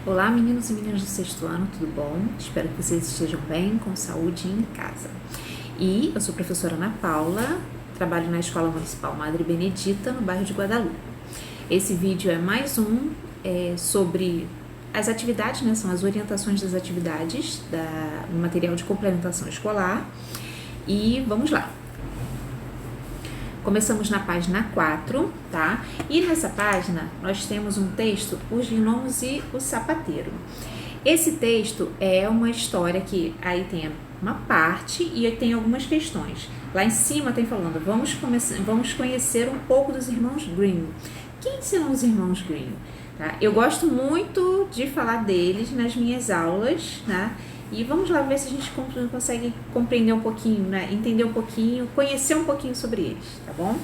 Olá, meninos e meninas do sexto ano, tudo bom? Espero que vocês estejam bem, com saúde em casa. E eu sou a professora Ana Paula, trabalho na Escola Municipal Madre Benedita, no bairro de Guadalupe. Esse vídeo é mais um sobre as atividades, né? São as orientações das atividades do material de complementação escolar. E vamos lá. Começamos na página 4, tá? E nessa página nós temos um texto, Os Gnomos e o Sapateiro. Esse texto é uma história que aí tem uma parte e tem algumas questões. Lá em cima tem falando, vamos conhecer um pouco dos irmãos Grimm. Quem são os irmãos Grimm? Tá? Eu gosto muito de falar deles nas minhas aulas, né? E vamos lá ver se a gente consegue compreender um pouquinho, né? Entender um pouquinho, conhecer um pouquinho sobre eles, tá bom?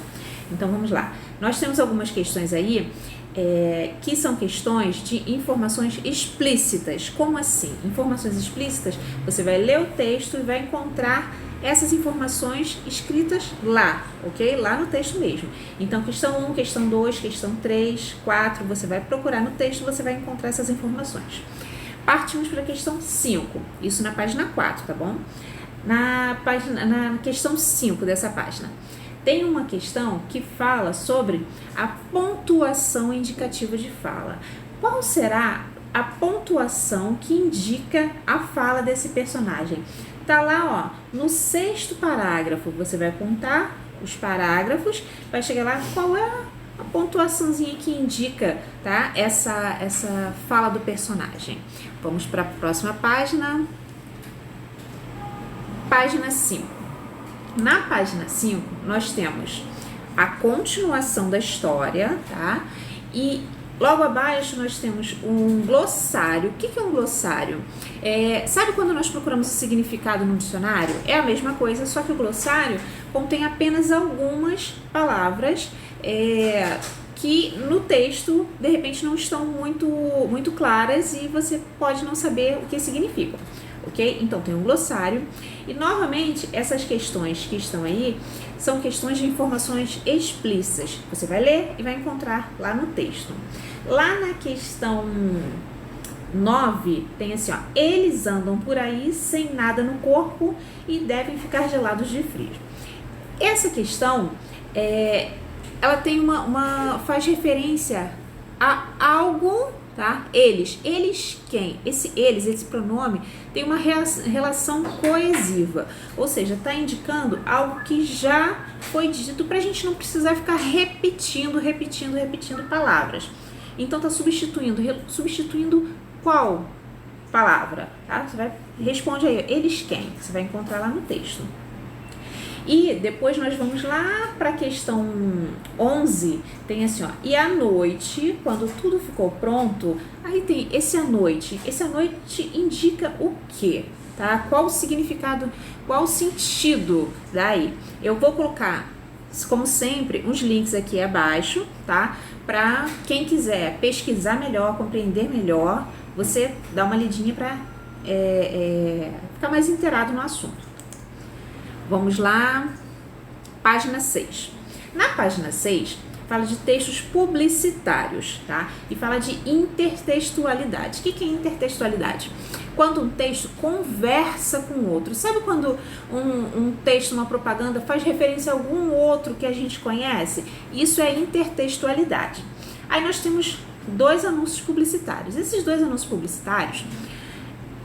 Então vamos lá. Nós temos algumas questões aí que são questões de informações explícitas. Como assim? Informações explícitas, você vai ler o texto e vai encontrar essas informações escritas lá, ok? Lá no texto mesmo. Então, questão 1, questão 2, questão 3, 4, você vai procurar no texto, você vai encontrar essas informações. Partimos para a questão 5, isso na página 4, tá bom? Na questão 5 dessa página, tem uma questão que fala sobre a pontuação indicativa de fala. Qual será a pontuação que indica a fala desse personagem? Tá lá, ó, no 6º parágrafo, você vai contar os parágrafos, vai chegar lá, qual é a pontuaçãozinha que indica, tá, essa fala do personagem. Vamos para a próxima página. Página 5. Na página 5, nós temos a continuação da história, tá? E logo abaixo nós temos um glossário. O que é um glossário? Sabe quando nós procuramos o significado no dicionário? É a mesma coisa, só que o glossário contém apenas algumas palavras que no texto, de repente, não estão muito claras e você pode não saber o que significam, ok? Então, tem um glossário e, novamente, essas questões que estão aí são questões de informações explícitas. Você vai ler e vai encontrar lá no texto. Lá na questão 9, tem assim, ó, eles andam por aí sem nada no corpo e devem ficar gelados de frio. Essa questão, ela tem faz referência a algo, tá? Eles quem? Esse pronome tem uma relação coesiva, ou seja, está indicando algo que já foi dito para a gente não precisar ficar repetindo palavras. Então está substituindo qual palavra? Tá? Você responde aí, eles quem? Você vai encontrar lá no texto. E depois nós vamos lá para a questão 11, tem assim, ó, e à noite, quando tudo ficou pronto, aí tem esse à noite indica o quê? Tá? Qual o significado, qual o sentido daí? Eu vou colocar, como sempre, uns links aqui abaixo, tá? Para quem quiser pesquisar melhor, compreender melhor, você dá uma lidinha para ficar mais inteirado no assunto. Vamos lá, página 6. Na página 6, fala de textos publicitários, tá? E fala de intertextualidade. O que é intertextualidade? Quando um texto conversa com o outro. Sabe quando um texto, uma propaganda, faz referência a algum outro que a gente conhece? Isso é intertextualidade. Aí nós temos 2 anúncios publicitários. Esses 2 anúncios publicitários,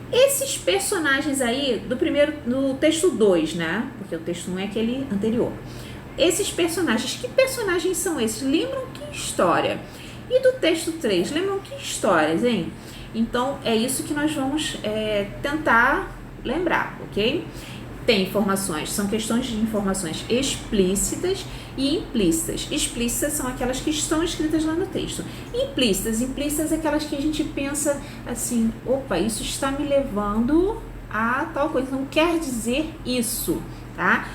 esses personagens aí, no texto 2, né? Porque o texto 1 é aquele anterior. Esses personagens, que personagens são esses? Lembram que história? E do texto 3, lembram que histórias, hein? Então, é isso que nós vamos tentar lembrar, ok? Tem informações, são questões de informações explícitas e implícitas. Explícitas são aquelas que estão escritas lá no texto. Implícitas é aquelas que a gente pensa assim, opa, isso está me levando a tal coisa, não quer dizer isso, tá?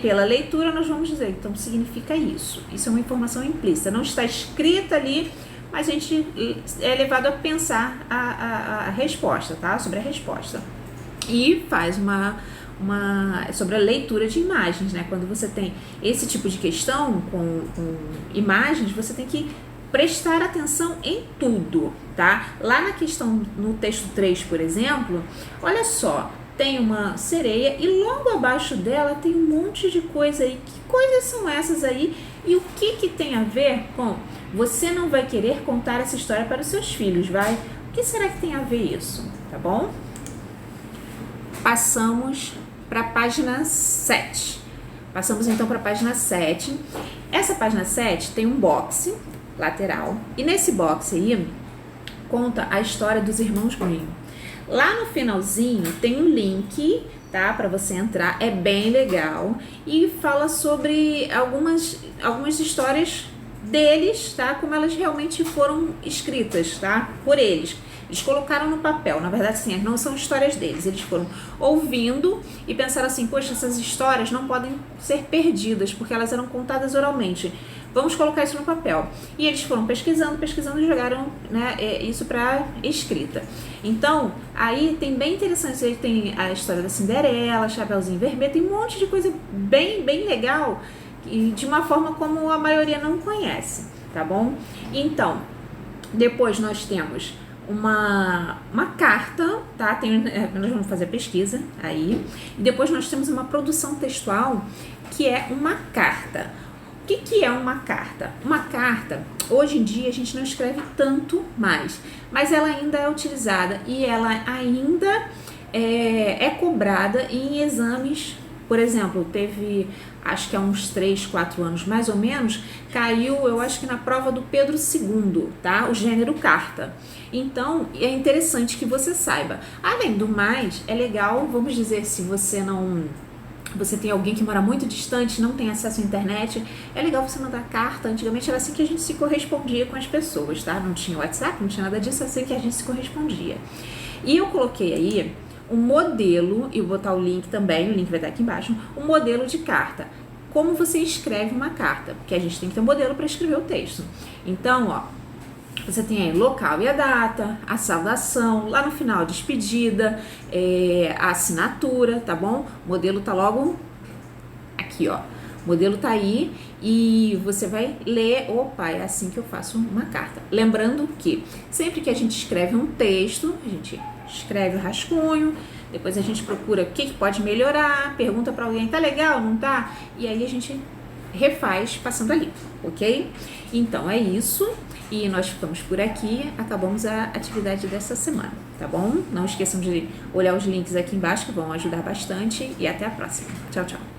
Pela leitura nós vamos dizer, então significa isso. Isso é uma informação implícita, não está escrita ali, mas a gente é levado a pensar a resposta, tá? Sobre a resposta. E faz sobre a leitura de imagens, né? Quando você tem esse tipo de questão com imagens, você tem que prestar atenção em tudo, tá? Lá na questão, no texto 3, por exemplo, olha só, tem uma sereia e logo abaixo dela tem um monte de coisa aí. Que coisas são essas aí? E o que tem a ver com você não vai querer contar essa história para os seus filhos, vai? O que será que tem a ver isso, tá bom? Passamos para a página 7. Passamos então para a página 7. Essa página 7 tem um boxe lateral e nesse boxe aí conta a história dos irmãos Grimm. Lá no finalzinho tem um link, tá, para você entrar, é bem legal e fala sobre algumas histórias deles, tá, como elas realmente foram escritas, tá, por eles. Eles colocaram no papel, na verdade sim, não são histórias deles, eles foram ouvindo e pensaram assim, poxa, essas histórias não podem ser perdidas, porque elas eram contadas oralmente, vamos colocar isso no papel. E eles foram pesquisando e jogaram, né, isso para escrita. Então, aí tem bem interessante, aí tem a história da Cinderela, Chapeuzinho Vermelho, tem um monte de coisa bem legal, e de uma forma como a maioria não conhece, tá bom? Então, depois nós temos uma carta, tá? Nós vamos fazer a pesquisa aí. E depois nós temos uma produção textual que é uma carta. O que é uma carta? Uma carta, hoje em dia a gente não escreve tanto mais, mas ela ainda é utilizada e ela ainda é cobrada em exames. Por exemplo, teve, acho que há uns 3, 4 anos mais ou menos, caiu, eu acho que na prova do Pedro II, tá? O gênero carta. Então, é interessante que você saiba. Além do mais, é legal, vamos dizer, se você tem alguém que mora muito distante, não tem acesso à internet, é legal você mandar carta. Antigamente era assim que a gente se correspondia com as pessoas, tá? Não tinha WhatsApp, não tinha nada disso, é assim que a gente se correspondia. E eu coloquei aí um modelo, e vou botar o link também, o link vai estar aqui embaixo, um modelo de carta. Como você escreve uma carta, porque a gente tem que ter um modelo para escrever o texto. Então, ó, você tem aí o local e a data, a saudação, lá no final a despedida, a assinatura, tá bom? O modelo tá logo aqui, ó. O modelo tá aí e você vai ler, opa, é assim que eu faço uma carta. Lembrando que sempre que a gente escreve um texto, a gente escreve o rascunho, depois a gente procura o que pode melhorar, pergunta para alguém, tá legal, não tá? E aí a gente refaz passando ali, ok? Então é isso, e nós ficamos por aqui, acabamos a atividade dessa semana, tá bom? Não esqueçam de olhar os links aqui embaixo que vão ajudar bastante e até a próxima. Tchau, tchau!